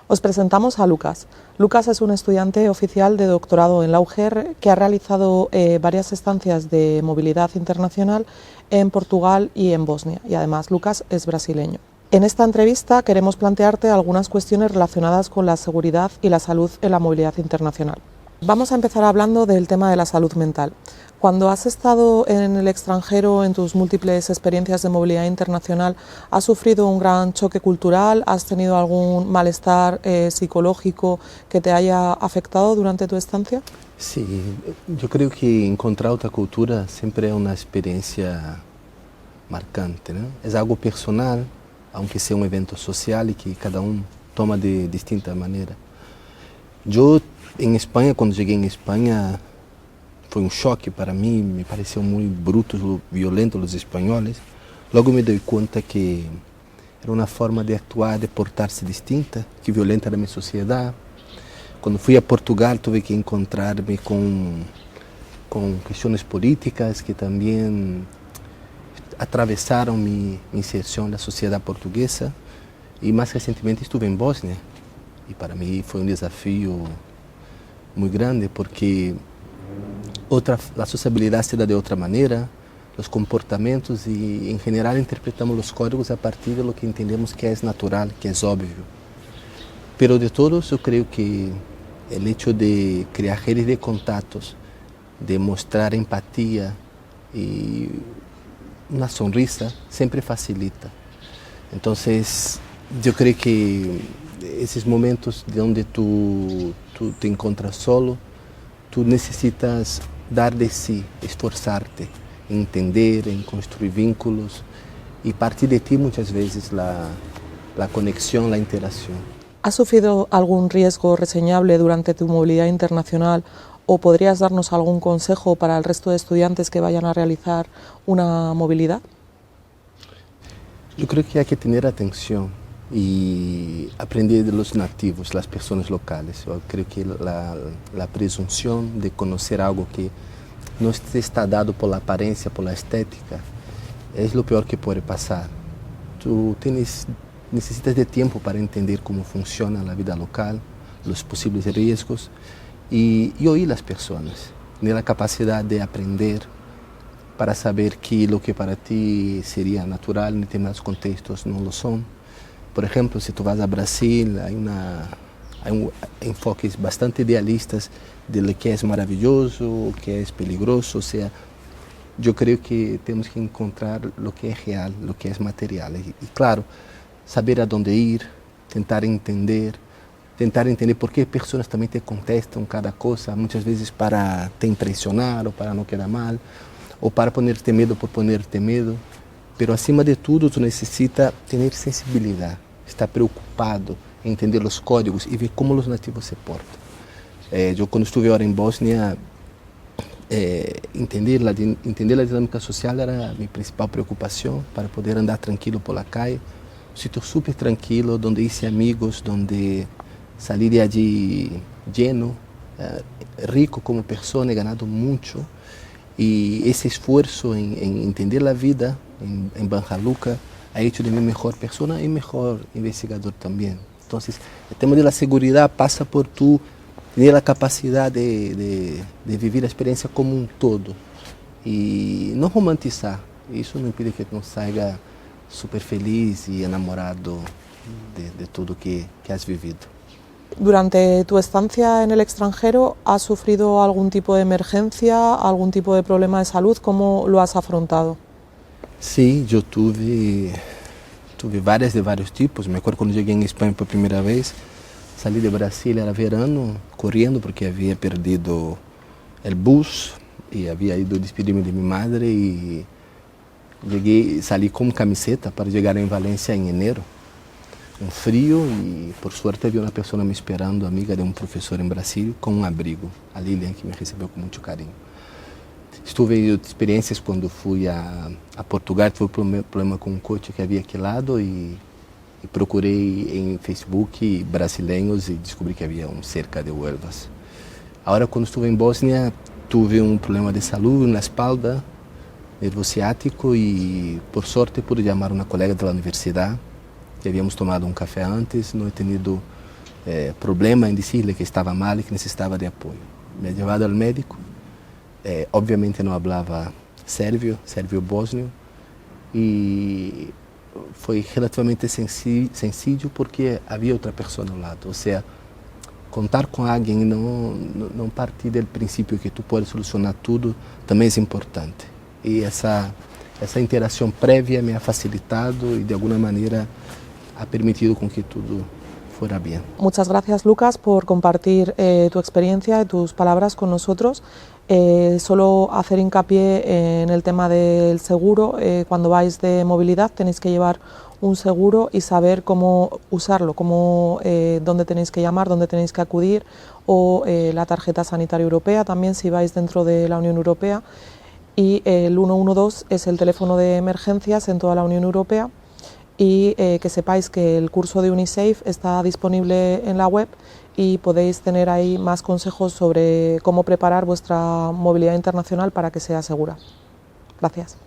Os presentamos a Lucas. Lucas es un estudiante oficial de doctorado en la UGR que ha realizado varias estancias de movilidad internacional en Portugal y en Bosnia, y además Lucas es brasileño. En esta entrevista queremos plantearte algunas cuestiones relacionadas con la seguridad y la salud en la movilidad internacional. Vamos a empezar hablando del tema de la salud mental. Cuando has estado en el extranjero, en tus múltiples experiencias de movilidad internacional, ¿has sufrido un gran choque cultural? ¿Has tenido algún malestar psicológico que te haya afectado durante tu estancia? Sí, yo creo que encontrar otra cultura siempre es una experiencia marcante, ¿no? Es algo personal, aunque sea un evento social y que cada uno toma de distinta manera. Yo en España, cuando llegué en España, fue un choque para mí, me pareció muy brutos, violentos los españoles. Luego me doy cuenta que era una forma de actuar, de portarse distinta, que violenta era mi sociedad. Cuando fui a Portugal tuve que encontrarme con cuestiones políticas que también atravesaron mi inserción en la sociedad portuguesa. Y más recientemente estuve en Bosnia y para mí fue un desafío muy grande porque la sociabilidad se da de otra manera, los comportamientos y en general interpretamos los códigos a partir de lo que entendemos que es natural, que es obvio. Pero de todos yo creo que el hecho de crear redes de contactos, de mostrar empatía y una sonrisa siempre facilita. Entonces yo creo que esos momentos donde tú te encuentras solo, tú necesitas dar de sí, esforzarte, entender, en construir vínculos y partir de ti muchas veces la conexión, la interacción. ¿Has sufrido algún riesgo reseñable durante tu movilidad internacional o podrías darnos algún consejo para el resto de estudiantes que vayan a realizar una movilidad? Yo creo que hay que tener atención y aprender de los nativos, las personas locales. Yo creo que la presunción de conocer algo que no está dado por la apariencia, por la estética, es lo peor que puede pasar. Tú necesitas de tiempo para entender cómo funciona la vida local, los posibles riesgos y oír las personas, tener la capacidad de aprender para saber que lo que para ti sería natural en determinados contextos no lo son. Por ejemplo, si tú vas a Brasil, hay enfoques bastante idealistas de lo que es maravilloso, que es peligroso. O sea, yo creo que tenemos que encontrar lo que es real, lo que es material. Y claro, saber a dónde ir, tentar entender por qué personas también te contestan cada cosa, muchas veces para te impresionar o para no quedar mal, o para ponerte miedo por ponerte miedo. Pero acima de tudo, tú necesitas tener sensibilidad, estar preocupado, entender los códigos y ver cómo los nativos se portan. Yo cuando estuve ahora en Bosnia, entender la dinámica social era mi principal preocupación para poder andar tranquilo por la calle. Un sitio súper tranquilo, donde hice amigos, donde salí de allí lleno, rico como persona, he ganado mucho. Y ese esfuerzo en entender la vida en Banja Luka ha hecho de mí mejor persona y mejor investigador también. Entonces, el tema de la seguridad pasa por tú tener la capacidad de vivir la experiencia como un todo y no romantizar. Eso no impide que tú salga súper feliz y enamorado de todo que has vivido. Durante tu estancia en el extranjero, ¿has sufrido algún tipo de emergencia, algún tipo de problema de salud? ¿Cómo lo has afrontado? Sí, yo tuve varias de varios tipos. Me acuerdo cuando llegué en España por primera vez, salí de Brasil, era verano, corriendo porque había perdido el bus y había ido a despedirme de mi madre y salí con camiseta para llegar en Valencia en enero. Un frío y por suerte había una persona me esperando, amiga de un profesor en Brasil, con un abrigo, a Lilian, que me recibió con mucho cariño. Estuve en experiencias cuando fui a Portugal, tuve un problema con un coche que había aquí al lado y procurei en Facebook brasileños y descubrí que había cerca de Huelvas. Ahora cuando estuve en Bosnia tuve un problema de salud en la espalda, nervio ciático y por suerte pude llamar a una colega de la universidad que habíamos tomado un café antes, no he tenido problema en decirle que estaba mal y que necesitaba de apoyo. Me ha llevado al médico, obviamente no hablaba serbio-bosnio, y fue relativamente sencillo porque había otra persona al lado. O sea, contar con alguien y no partir del principio que tú puedes solucionar todo también es importante. Y esa interacción previa me ha facilitado y de alguna manera ha permitido con que todo fuera bien. Muchas gracias, Lucas, por compartir tu experiencia y tus palabras con nosotros. Solo hacer hincapié en el tema del seguro. Cuando vais de movilidad tenéis que llevar un seguro y saber cómo usarlo, dónde tenéis que llamar, dónde tenéis que acudir, o la tarjeta sanitaria europea también si vais dentro de la Unión Europea. Y el 112 es el teléfono de emergencias en toda la Unión Europea. Y que sepáis que el curso de UniSafe está disponible en la web y podéis tener ahí más consejos sobre cómo preparar vuestra movilidad internacional para que sea segura. Gracias.